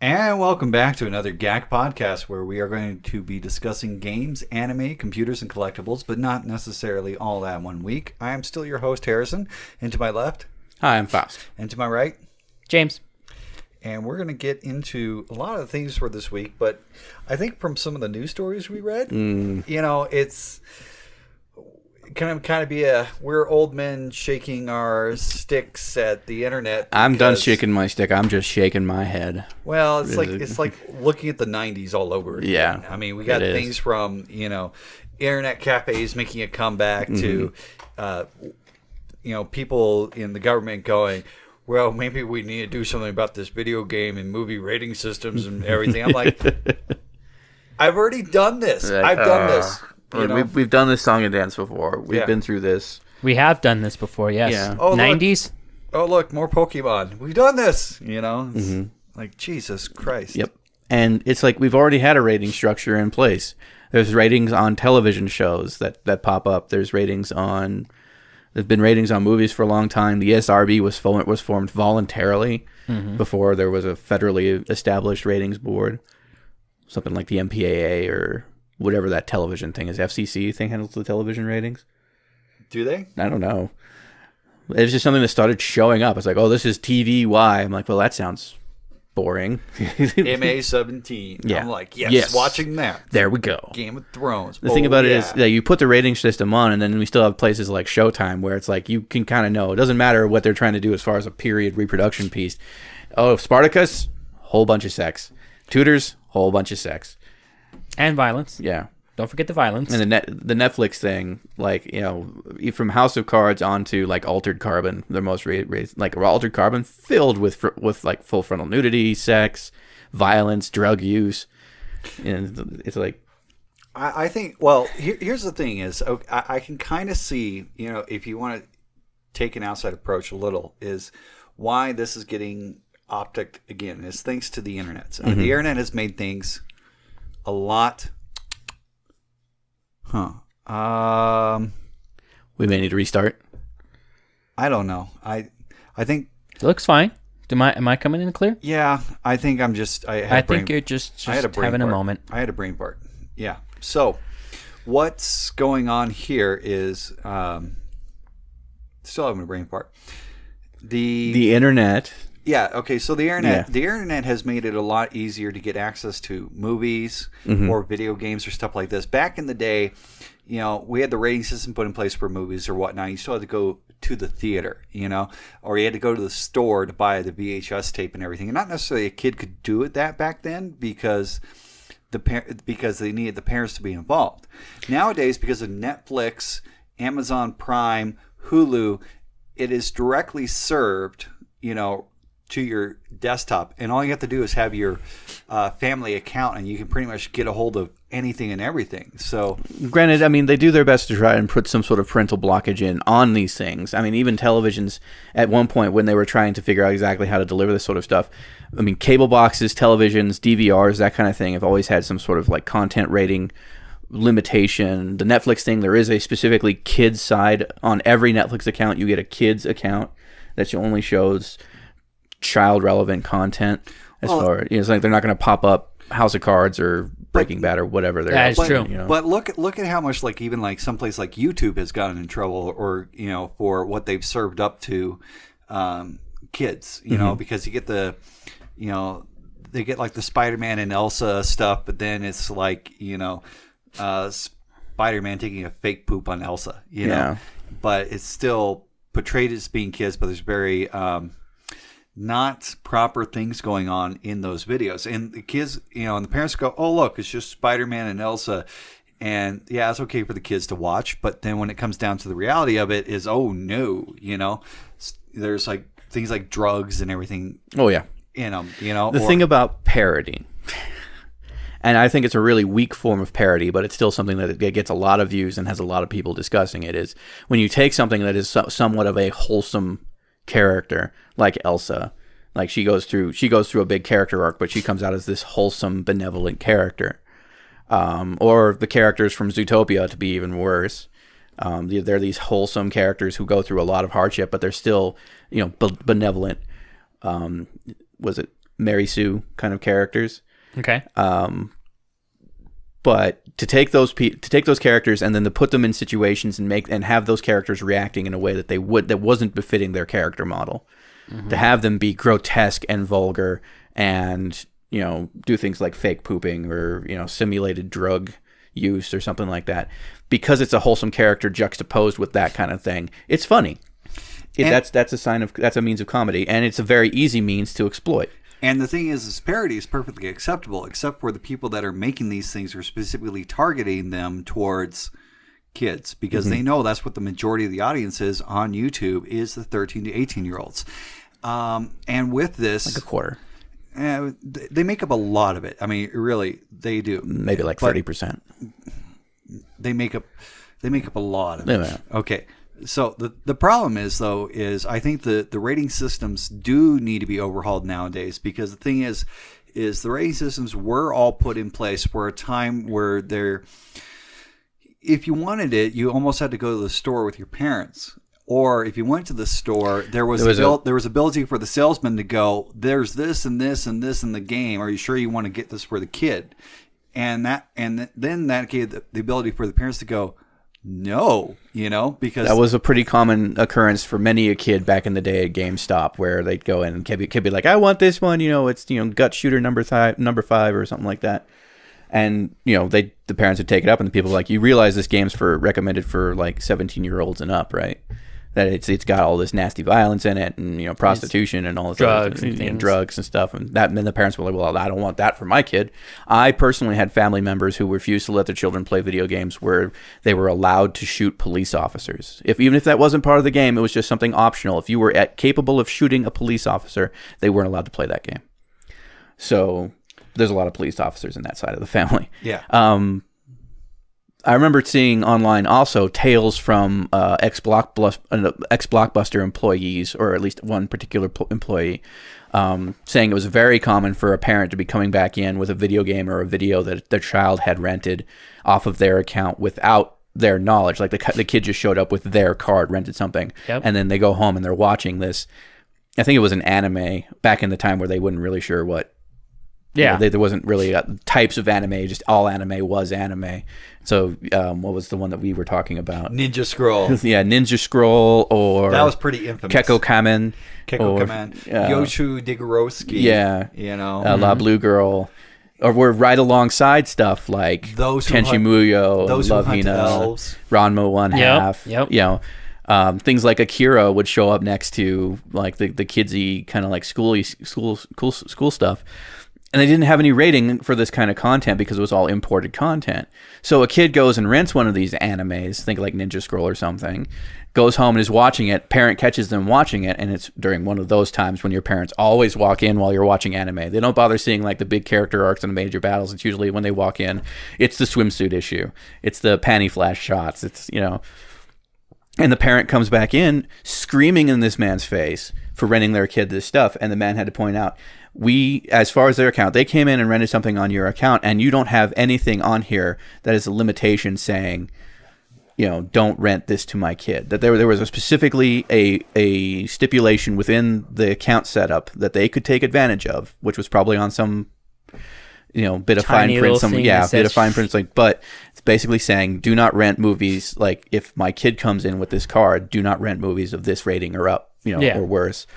And welcome back to another GACC podcast where we are going to be discussing games, anime, computers, and collectibles, but not necessarily all that one week. I am still your host, Harrison, and to my left... Hi, I'm Faust. And to my right... James. And we're going to get into a lot of things for this week, but I think from some of the news stories we read, it's... kind of be we're old men shaking our sticks at the internet. I'm done shaking my stick. I'm just shaking my head. Well, it's like looking at the 90s all over again. Yeah, I mean, we got things from internet cafes making a comeback to people in the government going, well, maybe we need to do something about this video game and movie rating systems and everything. I'm like, I've already done this. I've done this. We've done this song and dance before. We've been through this. We have done this before, yes. Yeah. Oh, 90s? Look, more Pokemon. We've done this, Like, Jesus Christ. Yep. And it's like we've already had a rating structure in place. There's ratings on television shows that pop up. There's ratings on... There's been ratings on movies for a long time. The ESRB was formed voluntarily before there was a federally established ratings board. Something like the MPAA or... whatever that television thing is, FCC thing handles the television ratings. Do they? I don't know. It's just something that started showing up. It's like, oh, this is TVY. I'm like, well, that sounds boring. MA-17. Yeah. I'm like, yes, watching that. There we go. Game of Thrones. The thing about it is that you put the rating system on, and then we still have places like Showtime where it's like you can kind of know. It doesn't matter what they're trying to do as far as a period reproduction piece. Oh, Spartacus, whole bunch of sex. Tudors, whole bunch of sex. And violence. Yeah. Don't forget the violence. And the Netflix thing, like, from House of Cards onto, like, Altered Carbon, the most raised, like, Altered Carbon filled with like, full frontal nudity, sex, violence, drug use. And it's like... I think, well, here's the thing is, I can kind of see, if you want to take an outside approach a little, is why this is getting optic again. Is thanks to the internet. So the internet has made things... a lot. We may need to restart. I don't know. I think it looks fine. Am I coming in clear? Yeah, I think I'm just. I think you're just having a moment. I had a brain fart. Yeah. So, what's going on here is still having a brain fart. The internet. Yeah, okay, so the internet has made it a lot easier to get access to movies or video games or stuff like this. Back in the day, we had the rating system put in place for movies or whatnot. You still had to go to the theater, or you had to go to the store to buy the VHS tape and everything. And not necessarily a kid could do it that back then because they needed the parents to be involved. Nowadays, because of Netflix, Amazon Prime, Hulu, it is directly served, to your desktop, and all you have to do is have your family account, and you can pretty much get a hold of anything and everything. So, granted, I mean, they do their best to try and put some sort of parental blockage in on these things. I mean, even televisions at one point when they were trying to figure out exactly how to deliver this sort of stuff. I mean, cable boxes, televisions, DVRs, that kind of thing have always had some sort of like content rating limitation. The Netflix thing, there is a specifically kids side on every Netflix account. You get a kids account that only shows child relevant content. It's like they're not going to pop up House of Cards or Breaking Bad or whatever. That's true. But look at how much like even like someplace like YouTube has gotten in trouble, or for what they've served up to kids. Because you get they get like the Spider-Man and Elsa stuff, but then it's like Spider-Man taking a fake poop on Elsa. But it's still portrayed as being kids, but there's very not proper things going on in those videos. And the kids, and the parents go, oh, look, it's just Spider-Man and Elsa. And yeah, it's okay for the kids to watch. But then when it comes down to the reality of it is, oh, no, there's like things like drugs and everything. Oh, yeah. In them, The thing about parody, and I think it's a really weak form of parody, but it's still something that gets a lot of views and has a lot of people discussing it, is when you take something that is somewhat of a wholesome character like Elsa, like she goes through a big character arc, but she comes out as this wholesome, benevolent character, or the characters from Zootopia, to be even worse. They're these wholesome characters who go through a lot of hardship, but they're still benevolent. Was it Mary Sue kind of characters. Okay. But to take those characters and then to put them in situations and have those characters reacting in a way that wasn't befitting their character model, to have them be grotesque and vulgar and do things like fake pooping or simulated drug use or something like that, because it's a wholesome character juxtaposed with that kind of thing. It's funny. That's a means of comedy, and it's a very easy means to exploit. And the thing is parody is perfectly acceptable, except for the people that are making these things are specifically targeting them towards kids, because they know that's what the majority of the audience is on YouTube, is the 13 to 18-year-olds. And with this... Like a quarter. They make up a lot of it. I mean, really, they do. Maybe like 30%. They make up a lot of it. Okay. So the problem is I think the rating systems do need to be overhauled nowadays, because the thing is the rating systems were all put in place for a time where if you wanted it, you almost had to go to the store with your parents. Or if you went to the store, there was ability for the salesman to go, there's this and this and this in the game. Are you sure you want to get this for the kid? And then that gave the ability for the parents to go, no, because that was a pretty common occurrence for many a kid back in the day at GameStop, where they'd go in and kid be like, I want this one, it's gut shooter number 5 or something like that. And the parents would take it up, and the people were like, you realize this game's recommended for like 17-year-olds and up, right? That it's got all this nasty violence in it, and prostitution and all this drugs and drugs and stuff, and then the parents were like, well, I don't want that for my kid. I personally had family members who refused to let their children play video games where they were allowed to shoot police officers. Even if that wasn't part of the game, it was just something optional. If you were capable of shooting a police officer, they weren't allowed to play that game. So there's a lot of police officers in that side of the family. Yeah. I remember seeing online also tales from ex-Blockbuster employees, or at least one particular employee, saying it was very common for a parent to be coming back in with a video game or a video that their child had rented off of their account without their knowledge. Like the kid just showed up with their card, rented something, and then they go home and they're watching this. I think it was an anime back in the time where they weren't really sure what. Yeah, there wasn't really types of anime. Just all anime was anime. So, what was the one that we were talking about? Ninja Scroll. Yeah, Ninja Scroll, or that was pretty infamous. Kekko-kamen, Yoshu Digoroski. Yeah, La Blue Girl, or we're right alongside stuff like Tenchi Muyo, Love Hina, Ranma 1/2. Things like Akira would show up next to like the kidsy kind of like school stuff. And they didn't have any rating for this kind of content because it was all imported content. So a kid goes and rents one of these animes, think like Ninja Scroll or something, goes home and is watching it. Parent catches them watching it, and it's during one of those times when your parents always walk in while you're watching anime. They don't bother seeing like the big character arcs and the major battles. It's usually when they walk in, it's the swimsuit issue. It's the panty flash shots. It's, and the parent comes back in screaming in this man's face for renting their kid this stuff. And the man had to point out, as far as their account, they came in and rented something on your account, and you don't have anything on here that is a limitation saying, don't rent this to my kid. That there was specifically a stipulation within the account setup that they could take advantage of, which was probably on some, bit of fine print, bit of fine print. But it's basically saying, do not rent movies. Like if my kid comes in with this card, do not rent movies of this rating or up, or worse.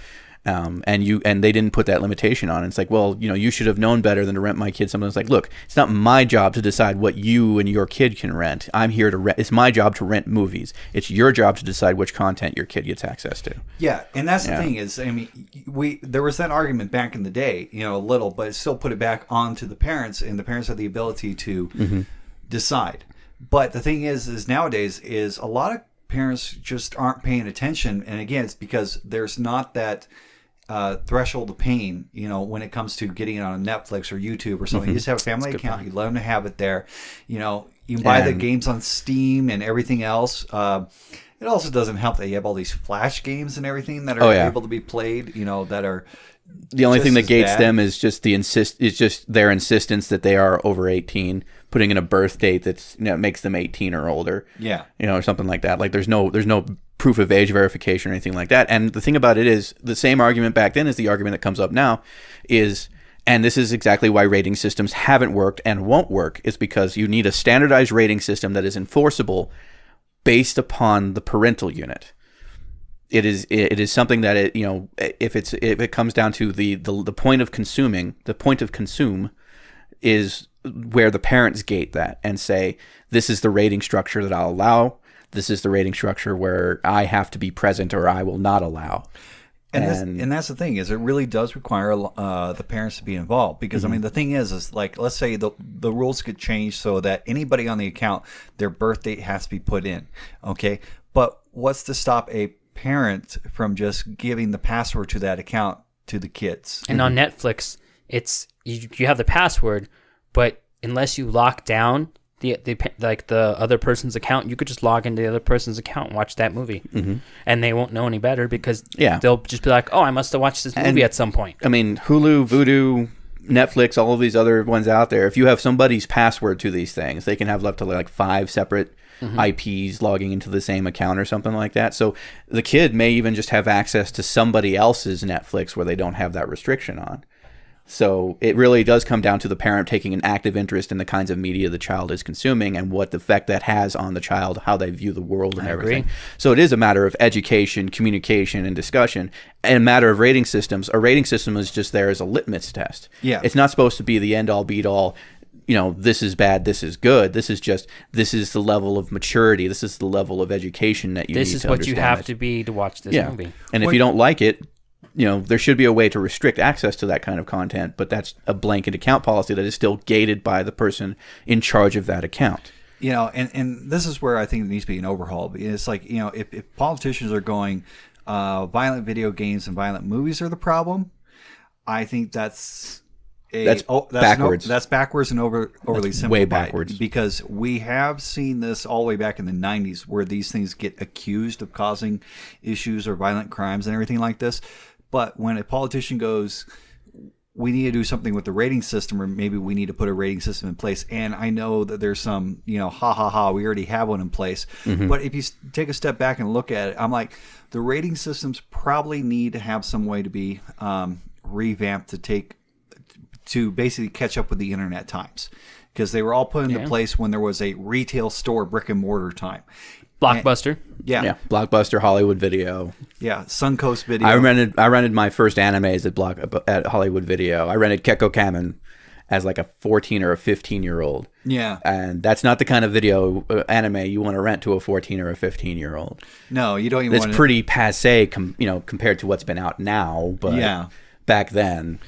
And they didn't put that limitation on. It's like, well, you should have known better than to rent my kid something. It's like, look, it's not my job to decide what you and your kid can rent. I'm here to rent. It's my job to rent movies. It's your job to decide which content your kid gets access to. Yeah, and that's the thing is, I mean, there was that argument back in the day, a little, but it still put it back onto the parents, and the parents have the ability to decide. But the thing is nowadays is a lot of parents just aren't paying attention, and again, it's because there's not that threshold of pain, when it comes to getting it on Netflix or YouTube or something. You just have a family account. You let them have it there. You can buy the games on Steam and everything else. It also doesn't help that you have all these Flash games and everything that are able to be played. That are the only thing that gates them is just their insistence that they are over 18, putting in a birth date that's makes them 18 or older. Yeah, or something like that. Like there's no proof of age verification or anything like that. And the thing about it is the same argument back then is the argument that comes up now is And this is exactly why rating systems haven't worked and won't work, is because you need a standardized rating system that is enforceable based upon the parental unit. It is something that if it comes down to the point of consuming, the point of consume is where the parents gate that and say, this is the rating structure that I'll allow. This is the rating structure where I have to be present or I will not allow. And that's the thing, is it really does require the parents to be involved, because I mean the thing is like, let's say the rules get changed so that anybody on the account, their birth date has to be put in, okay? But what's to stop a parent from just giving the password to that account to the kids? And on Netflix, it's you have the password, but unless you lock down the other person's account, you could just log into the other person's account and watch that movie, and they won't know any better, because they'll just be like, oh, I must have watched this movie at some point. I mean, Hulu, Vudu, Netflix, all of these other ones out there, if you have somebody's password to these things, they can have up to like 5 separate IPs logging into the same account or something like that. So the kid may even just have access to somebody else's Netflix where they don't have that restriction on. So it really does come down to the parent taking an active interest in the kinds of media the child is consuming and what effect that has on the child, how they view the world and everything. Agree. So it is a matter of education, communication, and discussion. And a matter of rating systems. A rating system is just there as a litmus test. Yeah. It's not supposed to be the end-all, be-all, this is bad, this is good. This is the level of maturity. This is the level of education that you need to understand. This is what you have to be to watch this movie. And if you don't like it, there should be a way to restrict access to that kind of content, but that's a blanket account policy that is still gated by the person in charge of that account. And this is where I think it needs to be an overhaul. It's like, if politicians are going, violent video games and violent movies are the problem, I think that's backwards. That's backwards and overly simplified. Way backwards. Because we have seen this all the way back in the 90s, where these things get accused of causing issues or violent crimes and everything like this. But when a politician goes, we need to do something with the rating system, or maybe we need to put a rating system in place. And I know that there's some, we already have one in place. But if you take a step back and look at it, I'm like, the rating systems probably need to have some way to be revamped to basically catch up with the internet times, because they were all put into place when there was a retail store, brick and mortar time. Blockbuster. Blockbuster, Hollywood Video. Suncoast Video. I rented my first animes at Hollywood Video. I rented Kekko Kamen as like a 14 or a 15-year-old. Yeah. And that's not the kind of video anime you want to rent to a 14 or a 15-year-old. No, you don't even want to. It's pretty passé compared to what's been out now, but back then.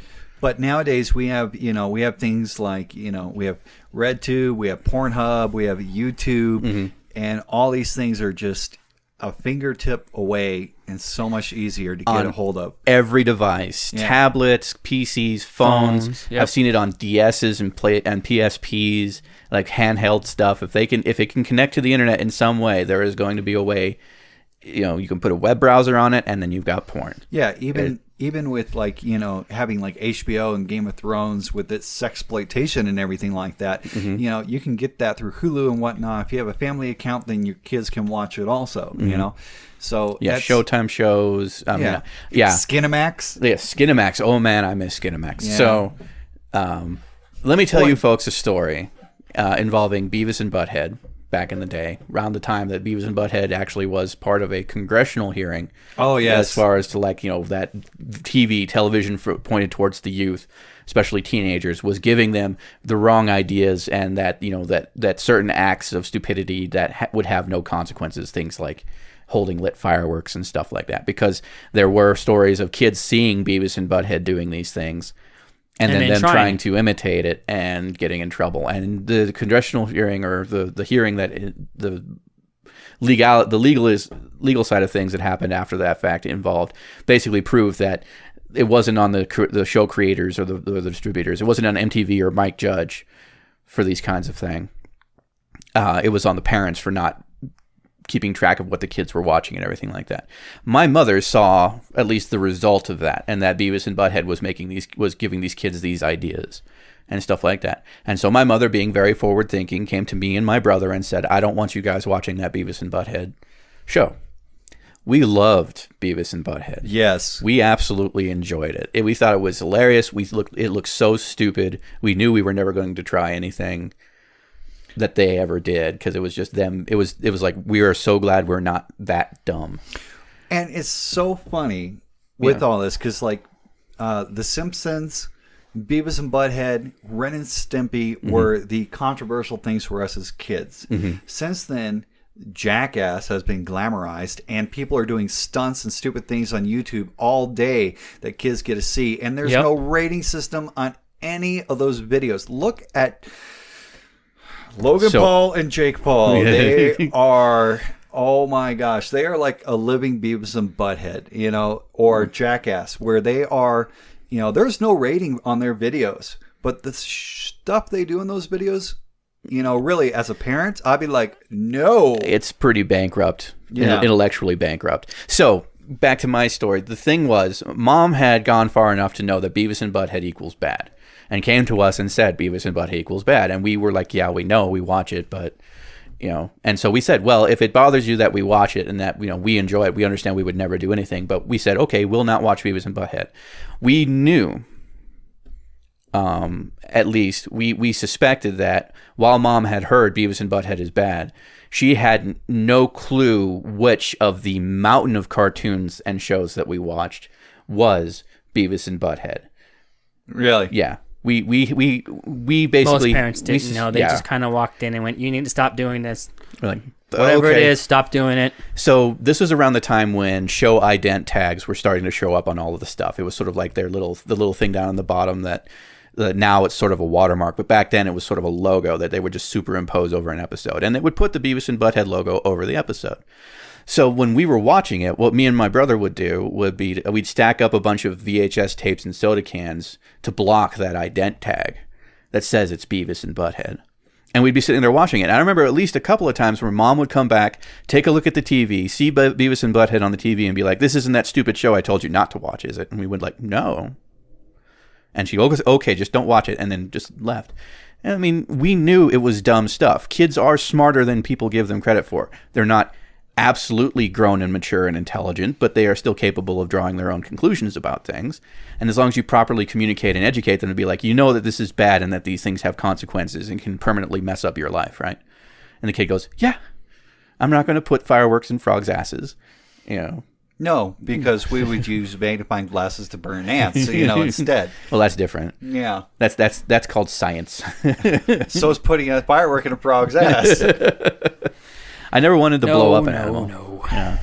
But nowadays we have things like, we have RedTube, we have Pornhub, we have YouTube, and all these things are just a fingertip away and so much easier to get a hold of. Every device, tablets, PCs, phones. I've seen it on DSs and PSPs, like handheld stuff. If it can connect to the internet in some way, there is going to be a way. You can put a web browser on it, and then you've got porn. Yeah, even with having like HBO and Game of Thrones with its sexploitation and everything like that, you can get that through Hulu and whatnot. If you have a family account, then your kids can watch it also. So Showtime shows. Skinamax. Yeah, Skinamax. Oh man, I miss Skinamax. Yeah. So, let me tell you folks a story involving Beavis and Butthead. Back in the day, around the time that Beavis and Butthead actually was part of a congressional hearing. Oh, yes. As far as to that television pointed towards the youth, especially teenagers, was giving them the wrong ideas, and that that certain acts of stupidity that would have no consequences, things like holding lit fireworks and stuff like that, because there were stories of kids seeing Beavis and Butthead doing these things. And then them trying to imitate it and getting in trouble. And the congressional hearing, or the hearing that the legal side of things that happened after that fact involved, basically proved that it wasn't on the show creators or the distributors. It wasn't on MTV or Mike Judge for these kinds of things. It was on the parents for not keeping track of what the kids were watching and everything like that. My mother saw at least the result of that, and that Beavis and Butthead was giving these kids these ideas and stuff like that. And so my mother, being very forward thinking, came to me and my brother and said, I don't want you guys watching that Beavis and Butthead show. we loved Beavis and Butthead. Yes. We absolutely enjoyed it. We thought it was hilarious. It looked so stupid. We knew we were never going to try anything that they ever did because it was just them. It was like, we are so glad we're not that dumb. And it's so funny with all this because, like, The Simpsons, Beavis and Butthead, Ren and Stimpy were the controversial things for us as kids. Since then, Jackass has been glamorized, and people are doing stunts and stupid things on YouTube all day that kids get to see. And there's no rating system on any of those videos. Look at Logan Paul and Jake Paul. They are... Oh my gosh, they are like a living Beavis and Butthead, you know, or Jackass, where they are, you know, there's no rating on their videos, but the stuff they do in those videos, you know, really, as a parent, I'd be like, no. It's pretty bankrupt, intellectually bankrupt. So, back to my story. The thing was, Mom had gone far enough to know that Beavis and Butthead equals bad, and came to us and said Beavis and Butthead equals bad, and we were like, yeah, we know, we watch it, but... You know, and so we said, well, if it bothers you that we watch it and that, you know, we enjoy it, we understand we would never do anything. But we said, okay, we'll not watch Beavis and Butthead. We knew, at least, we suspected that while Mom had heard Beavis and Butthead is bad, she had no clue which of the mountain of cartoons and shows that we watched was Beavis and Butthead. Really? Yeah. We basically... Most parents didn't know. They just kind of walked in and went, you need to stop doing this. We're like, whatever it is, stop doing it. So this was around the time when show ident tags were starting to show up on all of the stuff. It was sort of like the little thing down on the bottom that now it's sort of a watermark. But back then it was sort of a logo that they would just superimpose over an episode. And it would put the Beavis and Butthead logo over the episode. So when we were watching it, what me and my brother would do would be we'd stack up a bunch of VHS tapes and soda cans to block that ident tag that says it's Beavis and Butthead. And we'd be sitting there watching it. And I remember at least a couple of times where Mom would come back, take a look at the TV, see Beavis and Butthead on the TV and be like, this isn't that stupid show I told you not to watch, is it? And we would like, no. And she goes, okay, just don't watch it. And then just left. And I mean, we knew it was dumb stuff. Kids are smarter than people give them credit for. They're not absolutely grown and mature and intelligent, but they are still capable of drawing their own conclusions about things. And as long as you properly communicate and educate them to be like, you know that this is bad and that these things have consequences and can permanently mess up your life, right? And the kid goes, yeah, I'm not going to put fireworks in frogs' asses, you know. No, because we would use magnifying glasses to burn ants, you know, instead. Well, that's different. Yeah. That's called science. So is putting a firework in a frog's ass. I never wanted to blow up an animal. No. Yeah.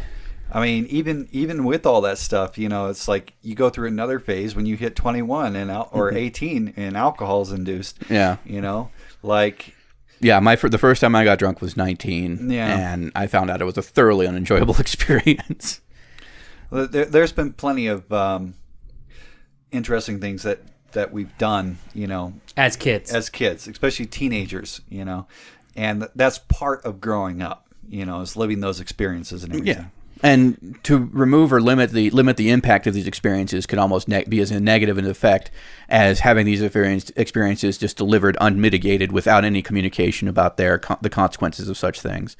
I mean, even with all that stuff, you know, it's like you go through another phase when you hit 21 or 18 and alcohol's induced. Yeah. You know, like... Yeah, the first time I got drunk was 19, and I found out it was a thoroughly unenjoyable experience. There's been plenty of interesting things that we've done, you know. As kids, especially teenagers, you know. And that's part of growing up, you know, is living those experiences and everything. Yeah. And to remove or limit the impact of these experiences could almost be as negative an effect as having these experiences just delivered unmitigated without any communication about the consequences of such things,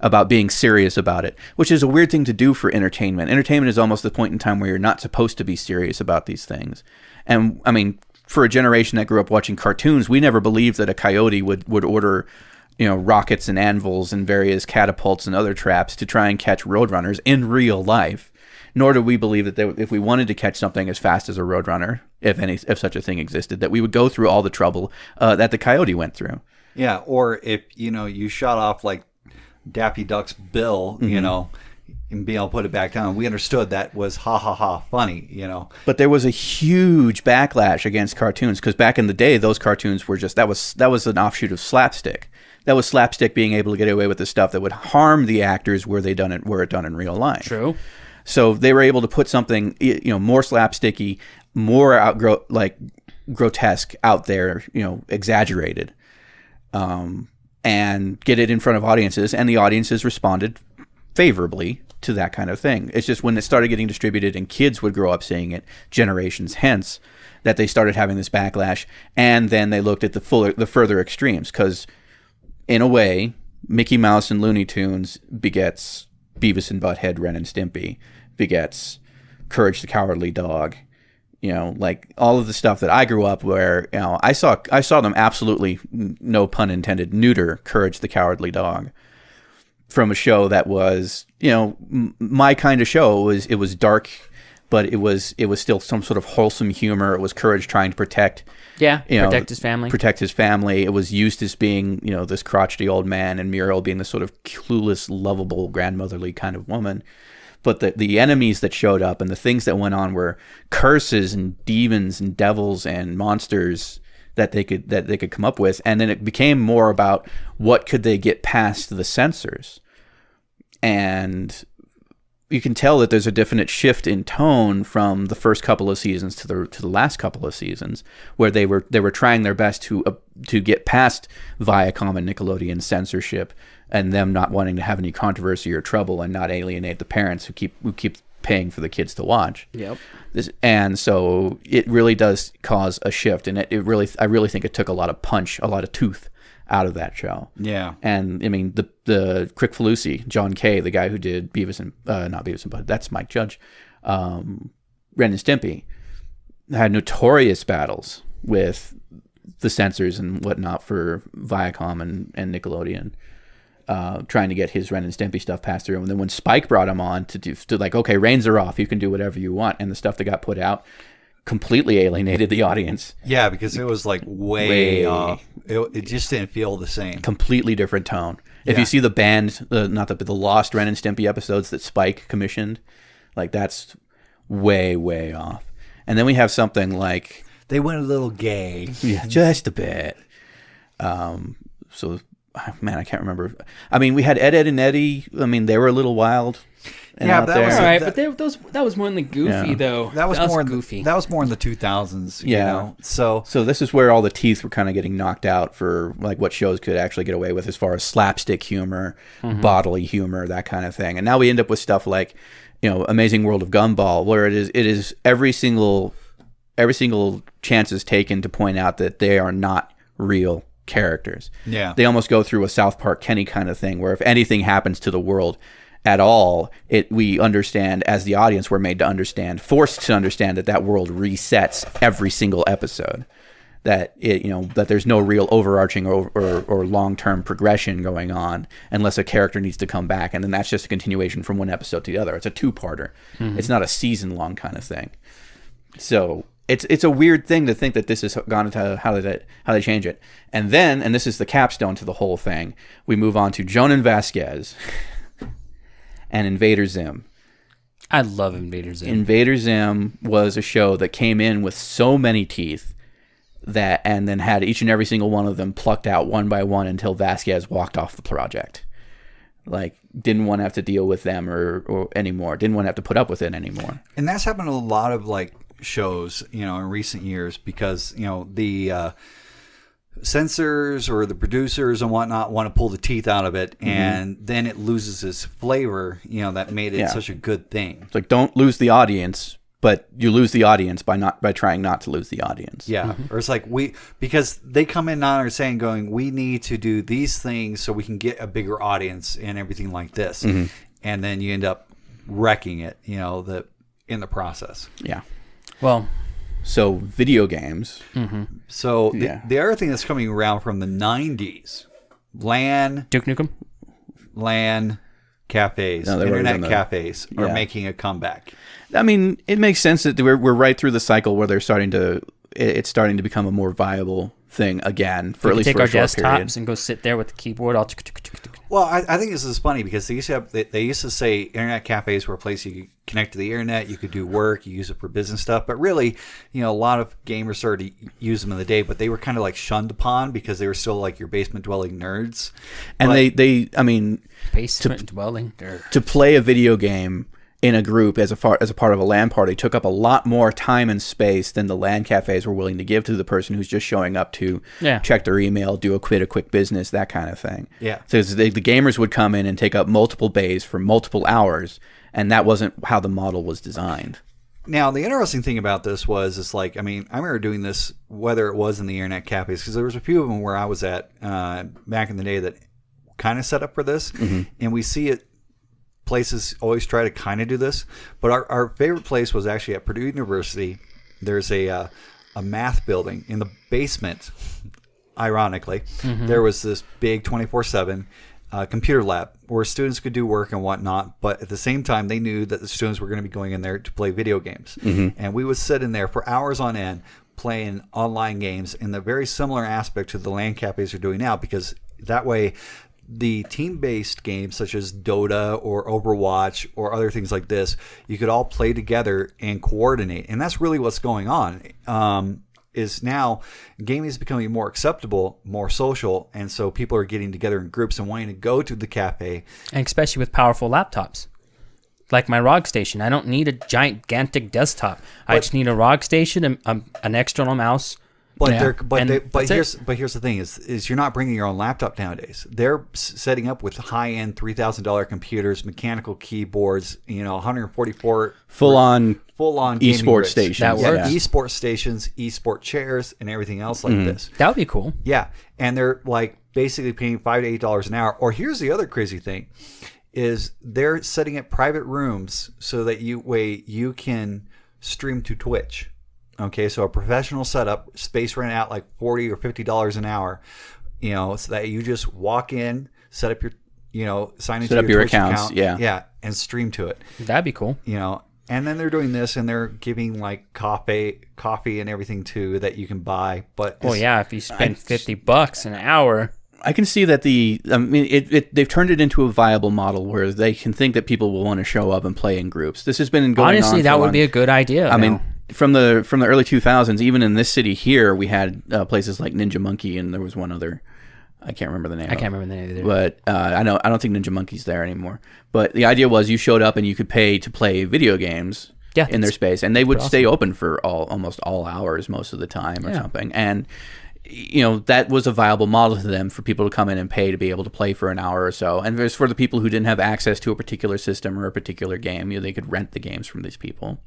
about being serious about it, which is a weird thing to do for entertainment. Entertainment is almost the point in time where you're not supposed to be serious about these things. And, I mean, for a generation that grew up watching cartoons, we never believed that a coyote would order... you know, rockets and anvils and various catapults and other traps to try and catch roadrunners in real life. Nor do we believe that if we wanted to catch something as fast as a roadrunner, if such a thing existed, that we would go through all the trouble that the coyote went through. Yeah, or if, you know, you shot off like Daffy Duck's bill, you know, and being able to put it back down, we understood that was ha ha ha funny, you know. But there was a huge backlash against cartoons because back in the day, those cartoons were just that was an offshoot of slapstick. That was slapstick being able to get away with the stuff that would harm the actors were it done in real life. True. So they were able to put something, you know, more slapsticky, more grotesque out there, you know, exaggerated, and get it in front of audiences, and the audiences responded favorably to that kind of thing. It's just when it started getting distributed and kids would grow up seeing it generations hence that they started having this backlash, and then they looked at the further extremes because, in a way, Mickey Mouse and Looney Tunes begets Beavis and Butthead, Ren and Stimpy begets Courage the Cowardly Dog. You know, like all of the stuff that I grew up where, you know, I saw them absolutely, no pun intended, neuter Courage the Cowardly Dog from a show that was, you know, my kind of show. It was dark, but it was still some sort of wholesome humor. It was Courage trying to protect his family. Protect his family. It was used as being, you know, this crotchety old man, and Muriel being this sort of clueless, lovable, grandmotherly kind of woman. But the enemies that showed up and the things that went on were curses and demons and devils and monsters that they could come up with. And then it became more about what could they get past the censors. And you can tell that there's a definite shift in tone from the first couple of seasons to the last couple of seasons, where they were trying their best to get past Viacom and Nickelodeon censorship and them not wanting to have any controversy or trouble and not alienate the parents who keep paying for the kids to watch. Yep. And so it really does cause a shift, and I really think it took a lot of punch, a lot of tooth out of that show. Yeah. And I mean the Crick Falusi, John Kay, the guy who did Beavis and not Beavis and Butthead, that's Mike Judge, Ren and Stimpy, had notorious battles with the censors and whatnot for Viacom and Nickelodeon, trying to get his Ren and Stimpy stuff passed through. And then when Spike brought him on to like, okay, reins are off, you can do whatever you want, and the stuff that got put out completely alienated the audience. Yeah, because it was like way off. It just didn't feel the same. Completely different tone. If you see the band, not the lost Ren and Stimpy episodes that Spike commissioned, like that's way off. And then we have something like they went a little gay. Yeah, just a bit. So, man, I can't remember. I mean, we had Ed, Ed and Eddie. I mean, they were a little wild. Yeah, but that was all right. But that was more in the goofy though. That was more goofy. That was more in the 2000s. Yeah. You know? So this is where all the teeth were kind of getting knocked out for like what shows could actually get away with as far as slapstick humor, bodily humor, that kind of thing. And now we end up with stuff like, you know, Amazing World of Gumball, where it is every single chance is taken to point out that they are not real characters. Yeah. They almost go through a South Park Kenny kind of thing, where if anything happens to the world at all, we understand, as the audience, we're made to understand, forced to understand that world resets every single episode. That that there's no real overarching or long-term progression going on unless a character needs to come back, and then that's just a continuation from one episode to the other. It's a two-parter. It's not a season-long kind of thing. So it's a weird thing to think that this has gone into how they change it. And then, and this is the capstone to the whole thing, we move on to Jonan Vasquez and Invader Zim. I love Invader Zim. Invader Zim was a show that came in with so many teeth and then had each and every single one of them plucked out one by one until Vasquez walked off the project. Like, didn't want to have to deal with them or anymore. Didn't want to have to put up with it anymore. And that's happened to a lot of like shows, in recent years, because the censors or the producers and whatnot want to pull the teeth out of it, and then it loses its flavor, that made it such a good thing. It's like, don't lose the audience, but you lose the audience by trying not to lose the audience. Yeah. Or it's like because they come in on saying going, we need to do these things so we can get a bigger audience and everything like this. And then you end up wrecking it, in the process. Yeah. Well, so video games. So the other thing that's coming around from the 90s, Duke Nukem? LAN cafes, internet cafes are making a comeback. I mean, it makes sense that we're right through the cycle where it's starting to become a more viable thing again, for at least for a short period. Take our desktops and go sit there with the keyboard all. Well, I think this is funny because they used to say internet cafes were a place you could connect to the internet, you could do work, you use it for business stuff. But really, a lot of gamers started to use them in the day, but they were kind of like shunned upon because they were still like your basement dwelling nerds. And I mean, basement dwelling nerd. To play a video game in a group as a part of a LAN party took up a lot more time and space than the LAN cafes were willing to give to the person who's just showing up to check their email, do a quick business, that kind of thing. Yeah. So the gamers would come in and take up multiple bays for multiple hours, and that wasn't how the model was designed. Now, the interesting thing about this was, I remember doing this, whether it was in the internet cafes, because there was a few of them where I was at back in the day that kind of set up for this, and we see it places always try to kind of do this, but our favorite place was actually at Purdue University. There's a math building in the basement. Ironically, there was this big 24/7 computer lab where students could do work and whatnot, but at the same time, they knew that the students were going to be going in there to play video games. And we would sit in there for hours on end playing online games in the very similar aspect to the LAN cafes are doing now, because that way the team-based games such as Dota or Overwatch or other things like this, you could all play together and coordinate. And that's really what's going on. Is now gaming is becoming more acceptable, more social, and so people are getting together in groups and wanting to go to the cafe. And especially with powerful laptops. Like my ROG station. I don't need a gigantic desktop. I just need a ROG station and an external mouse. But here's the thing is you're not bringing your own laptop nowadays. They're setting up with high-end $3,000 computers, mechanical keyboards, 144 full-on esports stations. That works. Esports stations, esport chairs, and everything else like this. That would be cool. Yeah, and they're like basically paying $5 to $8 an hour. Or here's the other crazy thing: is they're setting up private rooms so that you can stream to Twitch. Okay, so a professional setup, space rent out like $40 or $50 an hour, so that you just walk in, set up your, sign into your Twitch accounts, account, and stream to it. That'd be cool. And then they're doing this, and they're giving like coffee and everything too that you can buy. But if you spend $50 an hour. I can see that they've turned it into a viable model where they can think that people will want to show up and play in groups. This has been going on. Honestly, that would be a good idea. I mean, from the early 2000s, even in this city here, we had places like Ninja Monkey, and there was one other. I can't remember the name. I can't remember the name either. But I don't think Ninja Monkey's there anymore. But the idea was you showed up and you could pay to play video games in their space, and they would stay open for almost all hours most of the time or something. And that was a viable model to them for people to come in and pay to be able to play for an hour or so. And there's for the people who didn't have access to a particular system or a particular game, they could rent the games from these people.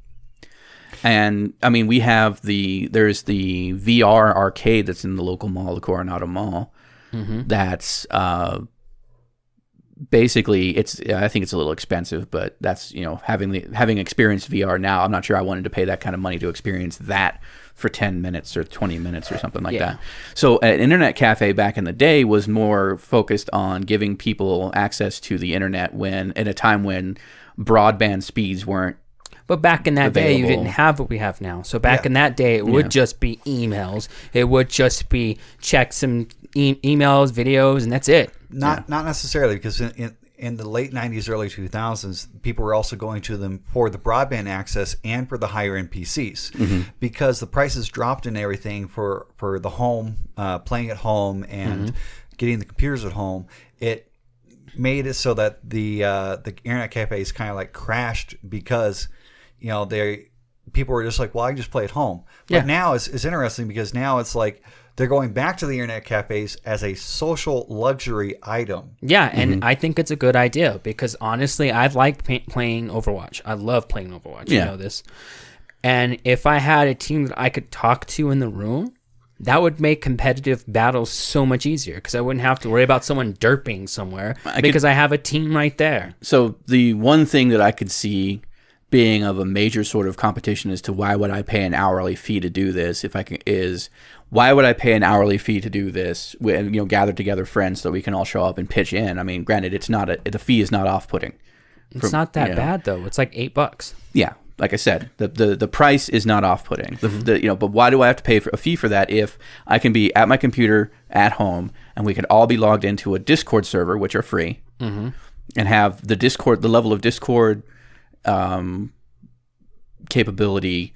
And I mean, there's the VR arcade that's in the local mall, the Coronado Mall. That's basically I think it's a little expensive, but that's having experienced VR now, I'm not sure I wanted to pay that kind of money to experience that for 10 minutes or 20 minutes or something like that. So an internet cafe back in the day was more focused on giving people access to the internet at a time when broadband speeds weren't. But back in that day, you didn't have what we have now. So back in that day, it would just be emails. It would just be check some emails, videos, and that's it. Not necessarily, because in the late 90s, early 2000s, people were also going to them for the broadband access and for the higher-end PCs, because the prices dropped and everything for the home, playing at home and getting the computers at home. It made it so that the internet cafes kind of like crashed because people were just like, well, I can just play at home. But now it's interesting because now it's like they're going back to the internet cafes as a social luxury item. Yeah, and I think it's a good idea because honestly, I like playing Overwatch. I love playing Overwatch. You know this. And if I had a team that I could talk to in the room, that would make competitive battles so much easier because I wouldn't have to worry about someone derping somewhere because I have a team right there. So the one thing that I could see being of a major sort of competition as to why would I pay an hourly fee to do this why would I pay an hourly fee to do this with gather together friends so we can all show up and pitch in. I mean, granted, the fee is not off-putting. It's not that bad though. It's like $8. Yeah, like I said, the price is not off-putting. But why do I have to pay a fee for that if I can be at my computer at home and we can all be logged into a Discord server, which are free, and have the level of Discord capability,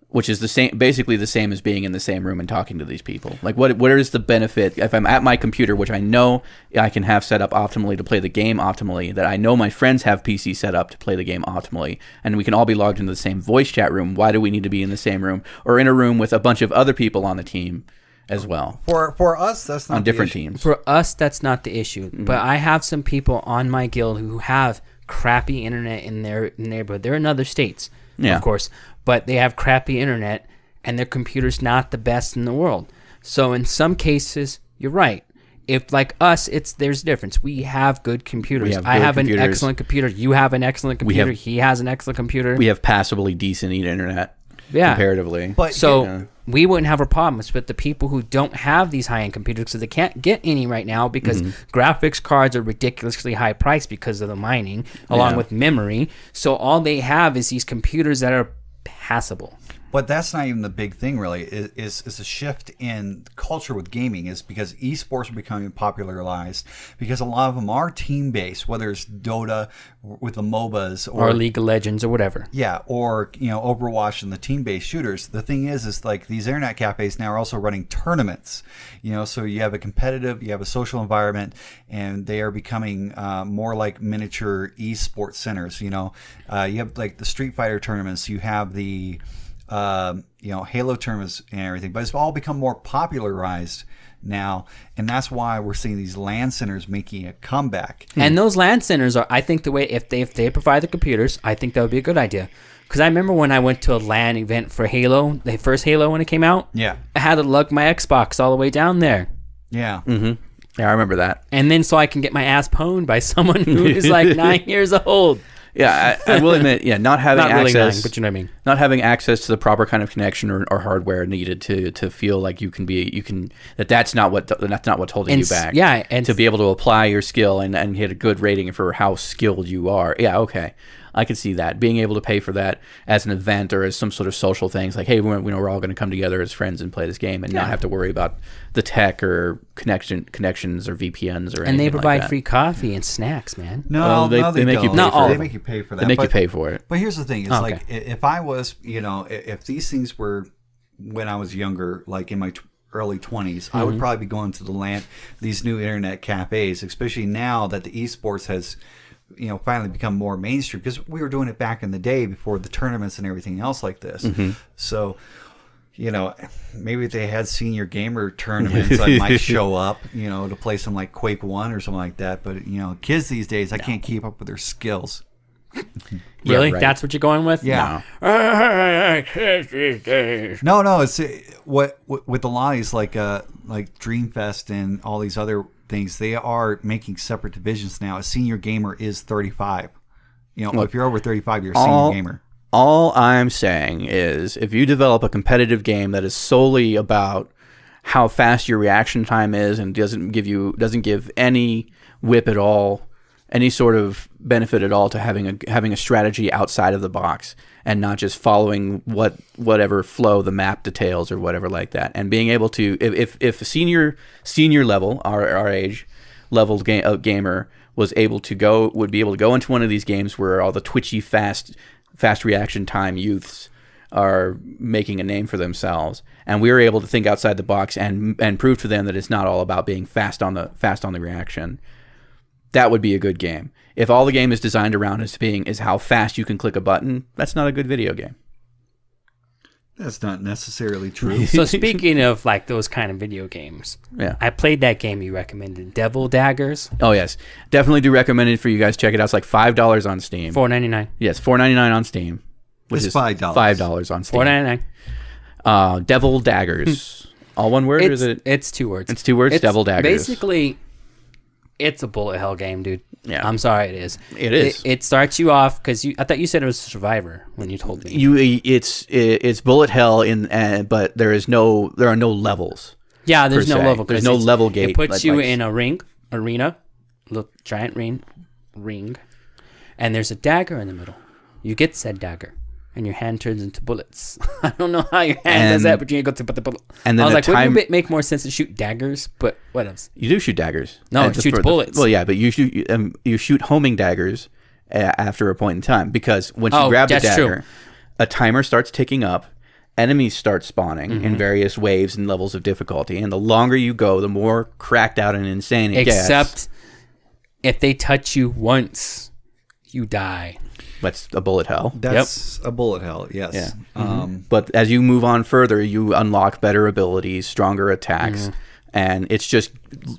which is basically the same as being in the same room and talking to these people. Like, what is the benefit if I'm at my computer, which I know I can have set up optimally to play the game optimally, that I know my friends have PC set up to play the game optimally, and we can all be logged into the same voice chat room? Why do we need to be in the same room or in a room with a bunch of other people on the team as well? For us, that's not on different teams. For us, that's not the issue. But I have some people on my guild who have crappy internet in their neighborhood. They're in other states, of course, but they have crappy internet and their computer's not the best in the world. So in some cases, you're right. if like us, there's a difference. We have good computers. I have an excellent computer. You have an excellent computer. He has an excellent computer. We have passably decent internet. Comparatively. But we wouldn't have a problem with the people who don't have these high-end computers because they can't get any right now because graphics cards are ridiculously high priced because of the mining along with memory. So all they have is these computers that are passable. But that's not even the big thing, really. Is a shift in culture with gaming is because esports are becoming popularized because a lot of them are team-based, whether it's Dota with the MOBAs or League of Legends or whatever. Yeah, or Overwatch and the team-based shooters. The thing is like these internet cafes now are also running tournaments. So you have a social environment, and they are becoming more like miniature esports centers. You have like the Street Fighter tournaments. You have the Halo tournaments and everything, but it's all become more popularized now, and that's why we're seeing these LAN centers making a comeback. And those LAN centers are, I think, the way if they provide the computers, I think that would be a good idea. Because I remember when I went to a LAN event for Halo, the first Halo when it came out. Yeah, I had to lug my Xbox all the way down there. Yeah. Yeah, I remember that. And then so I can get my ass pwned by someone who is like 9 years old. Yeah, I will admit, not having not really access, 9, but you know what I mean. Not having access to the proper kind of connection or hardware needed to feel like that's not what's holding you back. Yeah, and to be able to apply your skill and hit a good rating for how skilled you are. Yeah, okay. I can see that. Being able to pay for that as an event or as some sort of social things, like, hey, we're all going to come together as friends and play this game and not have to worry about the tech or connections or VPNs or anything. And they provide like that. Free coffee and snacks, man. No, they make don't. They make you pay for that. They make you pay for it. But here's the thing: like if I was, if these things were when I was younger, like in my early 20s, I would probably be going to these new internet cafes, especially now that the esports has finally become more mainstream, because we were doing it back in the day before the tournaments and everything else like this. So, maybe if they had senior gamer tournaments, I might show up, to play some like Quake 1 or something like that. But, kids these days, I can't keep up with their skills. Really? Right. That's what you're going with? Yeah. No. No, it's what with a lot of these like Dreamfest and all these other things, they are making separate divisions now. A senior gamer is 35. Look, if you're over 35, you're a senior gamer. All I'm saying is, if you develop a competitive game that is solely about how fast your reaction time is and doesn't give any whip at all, any sort of benefit at all to having a strategy outside of the box and not just following whatever flow the map details or whatever like that, and being able to, if a senior level, our age level gamer would be able to go into one of these games where all the twitchy fast reaction time youths are making a name for themselves, and we were able to think outside the box and prove to them that it's not all about being fast on the reaction, that would be a good game. If all the game is designed around is how fast you can click a button, that's not a good video game. That's not necessarily true. So speaking of like those kind of video games, I played that game you recommended, Devil Daggers. Oh yes, definitely do recommend it for you guys. Check it out. It's like $5 on Steam. $4.99. Yes, $4.99 on Steam. Which it's is $5. $5 on Steam. $4.99. Devil Daggers. All one word? Or is it? It's 2 words. It's 2 words. Devil Daggers. Basically, it's a bullet hell game, dude. Yeah, I'm sorry, it is. It is. It starts you off because I thought you said it was Survivor when you told me. It's bullet hell but there are no levels. Yeah, there's no level. There's no level gate. It puts you in a arena, little giant ring, and there's a dagger in the middle. You get said dagger, and your hand turns into bullets. I don't know how your hand does that, but you go to put the bullet. And then I was like, wouldn't it make more sense to shoot daggers? But what else? You do shoot daggers. No, it shoots bullets. Well, yeah, but you shoot homing daggers after a point in time, because once you grab the dagger, a timer starts ticking up. Enemies start spawning in various waves and levels of difficulty, and the longer you go, the more cracked out and insane it gets. Except if they touch you once, you die. That's a bullet hell. That's a bullet hell, yes. Yeah. But as you move on further, you unlock better abilities, stronger attacks, and it's just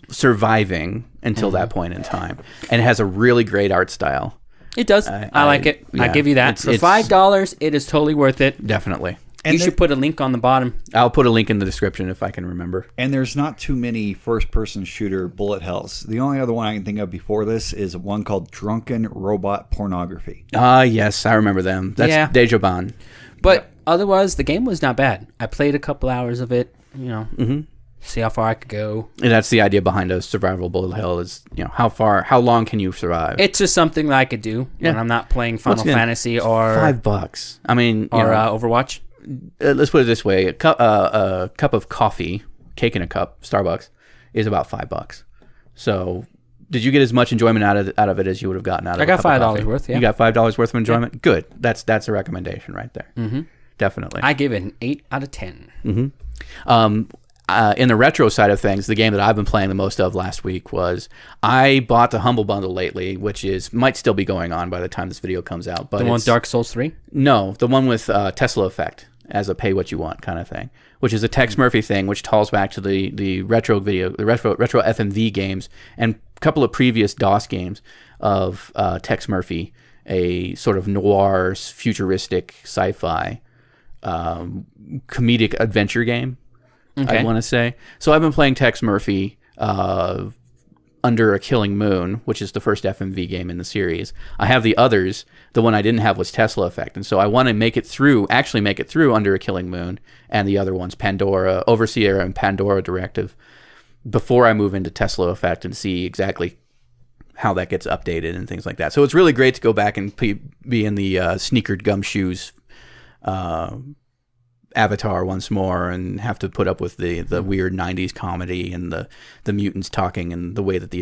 surviving until that point in time. And it has a really great art style. It does. I like it. Yeah, I give you that. For $5, it is totally worth it. Definitely. You should put a link on the bottom. I'll put a link in the description if I can remember. And there's not too many first-person shooter bullet hells. The only other one I can think of before this is one called Drunken Robot Pornography. Yes, I remember them. That's Dejoban. But otherwise, the game was not bad. I played a couple hours of it, see how far I could go. And that's the idea behind a survival bullet hell is, how long can you survive? It's just something that I could do when I'm not playing Final Fantasy or $5. I mean, or Overwatch. Let's put it this way: a cup of coffee, cake in a cup, Starbucks, is about $5. So, did you get as much enjoyment out of it as you would have gotten out of it? I got $5 worth. Yeah, you got $5 worth of enjoyment. Yeah. Good. That's a recommendation right there. Mm-hmm. Definitely. I give it an 8 out of 10. Mm-hmm. In the retro side of things, the game that I've been playing the most of last week was I bought the Humble Bundle lately, which might still be going on by the time this video comes out. But the one with Dark Souls 3? No, the one with Tesla Effect as a pay what you want kind of thing, which is a Tex Murphy thing, which calls back to the retro FMV games and a couple of previous DOS games of Tex Murphy, a sort of noir, futuristic sci-fi comedic adventure game. Okay. I want to say. So I've been playing Tex Murphy Under a Killing Moon, which is the first FMV game in the series. I have the others. The one I didn't have was Tesla Effect. And so I want to make it through Under a Killing Moon and the other ones, Pandora, Overseer and Pandora Directive, before I move into Tesla Effect and see exactly how that gets updated and things like that. So it's really great to go back and be in the sneakered gumshoes avatar once more and have to put up with the weird 90s comedy and the mutants talking and the way that the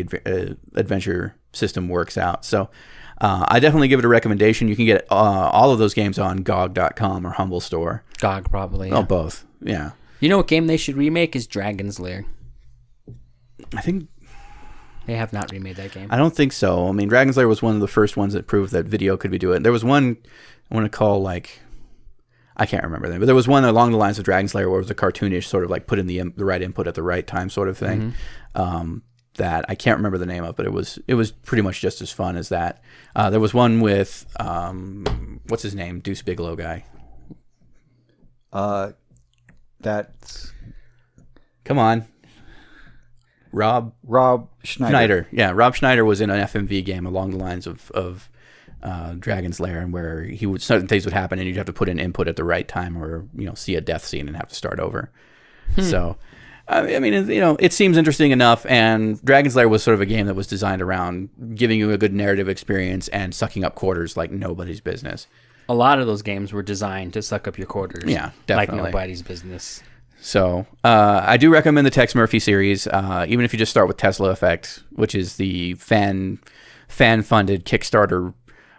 adventure system works out. So I definitely give it a recommendation. You can get all of those games on GOG.com or Humble Store. GOG probably. Oh, both. Yeah. You know what game they should remake is Dragon's Lair. I think they have not remade that game. I don't think so. I mean, Dragon's Lair was one of the first ones that proved that video could be doing it. There was one I want to call I can't remember them, but there was one along the lines of Dragon's Lair where it was a cartoonish sort of like put in the right input at the right time sort of thing. Mm-hmm. That I can't remember the name of, but it was pretty much just as fun as that. There was one with what's his name, Deuce Bigelow guy. That's come on, Rob Schneider. Yeah, Rob Schneider was in an FMV game along the lines of Dragon's Lair, and where certain things would happen and you'd have to put in input at the right time or see a death scene and have to start over. So I mean, it seems interesting enough, and Dragon's Lair was sort of a game that was designed around giving you a good narrative experience and sucking up quarters like nobody's business. A lot of those games were designed to suck up your quarters. Yeah, definitely. Like nobody's business. So I do recommend the Tex Murphy series, even if you just start with Tesla Effect, which is the fan-funded Kickstarter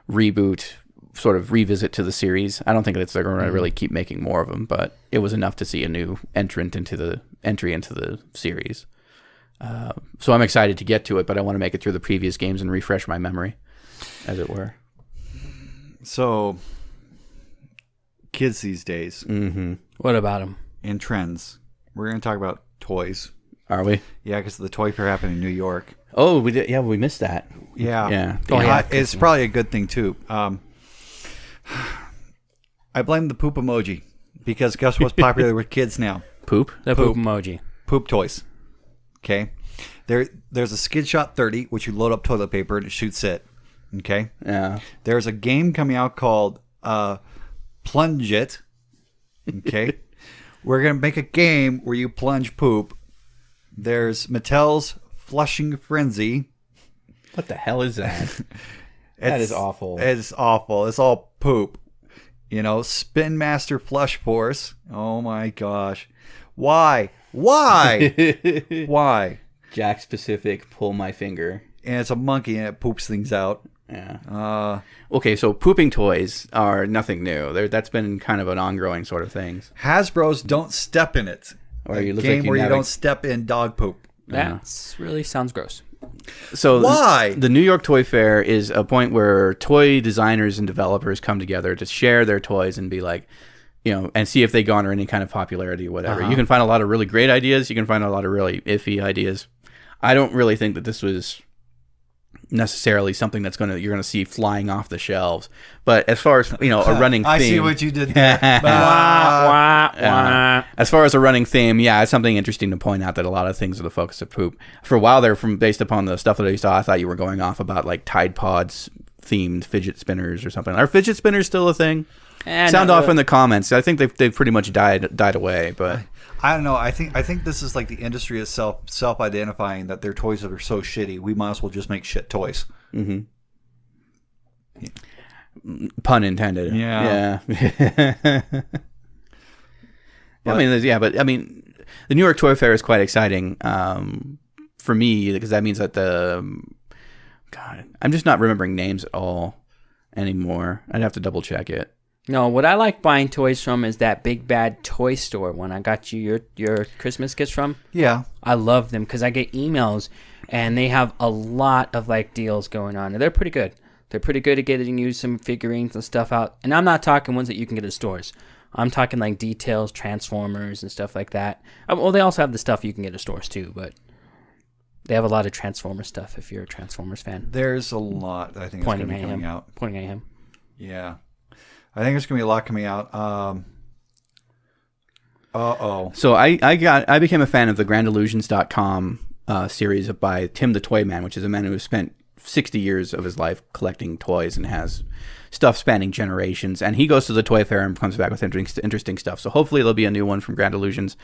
reboot, sort of revisit to the series. I don't think that they're going to really keep making more of them, but it was enough to see a new entry into the series. So I'm excited to get to it, but I want to make it through the previous games and refresh my memory, as it were. So, kids these days. Mm-hmm. What about them? And trends. We're going to talk about toys. Are we? Yeah, because the toy fair happened in New York. Oh, we did. Yeah, we missed that. Yeah. Oh, yeah. It's probably a good thing too. I blame the poop emoji because guess what's popular with kids now? Poop. The poop emoji. Poop toys. Okay. There's a Skid Shot 30, which you load up toilet paper and it shoots it. Okay. Yeah. There's a game coming out called Plunge It. Okay. We're gonna make a game where you plunge poop. There's Mattel's Flushing Frenzy. What the hell is that? That is awful. It's awful. It's all poop. Spin Master Flush Force. Oh my gosh. Why? Why? Jack Specific, pull my finger. And it's a monkey and it poops things out. Yeah. Okay, so pooping toys are nothing new. That's been kind of an ongoing sort of thing. Hasbro's Don't Step in It. Or you look game like where you don't step in dog poop. That really sounds gross. So why? The New York Toy Fair is a point where toy designers and developers come together to share their toys and be like, and see if they garner any kind of popularity or whatever. You can find a lot of really great ideas. You can find a lot of really iffy ideas. I don't really think that this was necessarily something that's you're gonna see flying off the shelves. But as far as a running theme, I see what you did there. As far as a running theme, yeah, it's something interesting to point out that a lot of things are the focus of poop. For a while there, based upon the stuff that I saw, I thought you were going off about like Tide Pods themed fidget spinners or something. Are fidget spinners still a thing? Sound off in the comments. I think they've pretty much died away, but I don't know. I think this is like the industry itself self-identifying that their toys are so shitty. We might as well just make shit toys. Mm-hmm. Yeah. Pun intended. Yeah. But I mean, the New York Toy Fair is quite exciting for me because that means that I'm just not remembering names at all anymore. I'd have to double check it. No, what I like buying toys from is that Big Bad Toy Store one I got you your Christmas gifts from. Yeah. I love them because I get emails and they have a lot of like deals going on. And they're pretty good. They're pretty good at getting you some figurines and stuff out. And I'm not talking ones that you can get at stores. I'm talking like details, Transformers and stuff like that. Well, they also have the stuff you can get at stores too, but they have a lot of Transformers stuff if you're a Transformers fan. There's a lot I think is going to be coming out. Pointing at him. Yeah. I think there's going to be a lot coming out. So I became a fan of the grandillusions.com series by Tim the Toy Man, which is a man who has spent 60 years of his life collecting toys and has stuff spanning generations. And he goes to the toy fair and comes back with interesting stuff. So hopefully there'll be a new one from Grand Illusions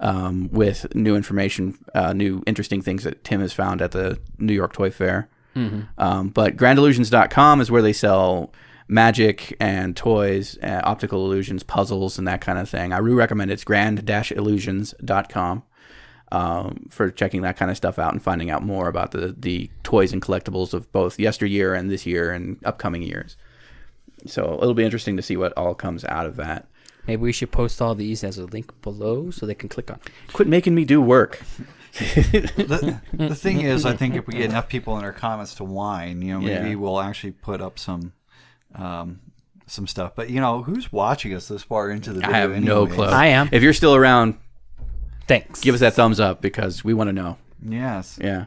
with new information, new interesting things that Tim has found at the New York Toy Fair. Mm-hmm. But grandillusions.com is where they sell magic and toys, optical illusions, puzzles, and that kind of thing. I really recommend it's grand-illusions.com for checking that kind of stuff out and finding out more about the toys and collectibles of both yesteryear and this year and upcoming years. So it'll be interesting to see what all comes out of that. Maybe we should post all these as a link below so they can click on it. Quit making me do work. The thing is, I think if we get enough people in our comments to whine, maybe we'll actually put up some stuff. But who's watching us this far into the video? I have no clue. I am. If you're still around, thanks. Give us that thumbs up because we want to know. Yes. Yeah.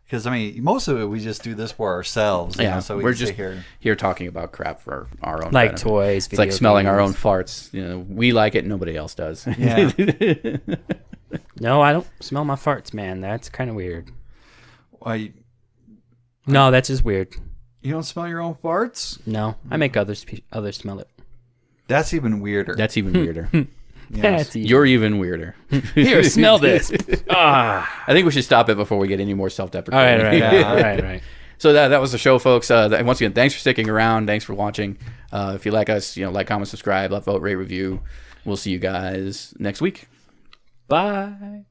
Because most of it we just do this for ourselves. Yeah. So we're just here talking about crap for our own. Like benefit. toys. It's like smelling our own farts. We like it. Nobody else does. Yeah. No, I don't smell my farts, man. That's kind of weird. No, that's just weird. You don't smell your own farts? No, I make others smell it. That's even weirder. That's even weirder. Yes. You're even weirder. Here, smell this. I think we should stop it before we get any more self-deprecating. All right. Yeah, all right. So that was the show, folks. Once again, thanks for sticking around. Thanks for watching. If you like us, like, comment, subscribe, love, vote, rate, review. We'll see you guys next week. Bye.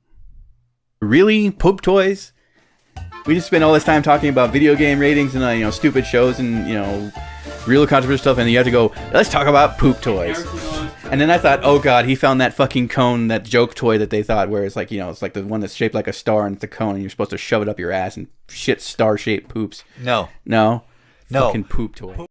Really? Poop toys? We just spent all this time talking about video game ratings and stupid shows and real controversial stuff, and you have to go, let's talk about poop toys. And then I thought, oh god, he found that fucking cone, that joke toy that they thought where it's like, it's like the one that's shaped like a star and it's a cone and you're supposed to shove it up your ass and shit star-shaped poops. No. Fucking poop toy.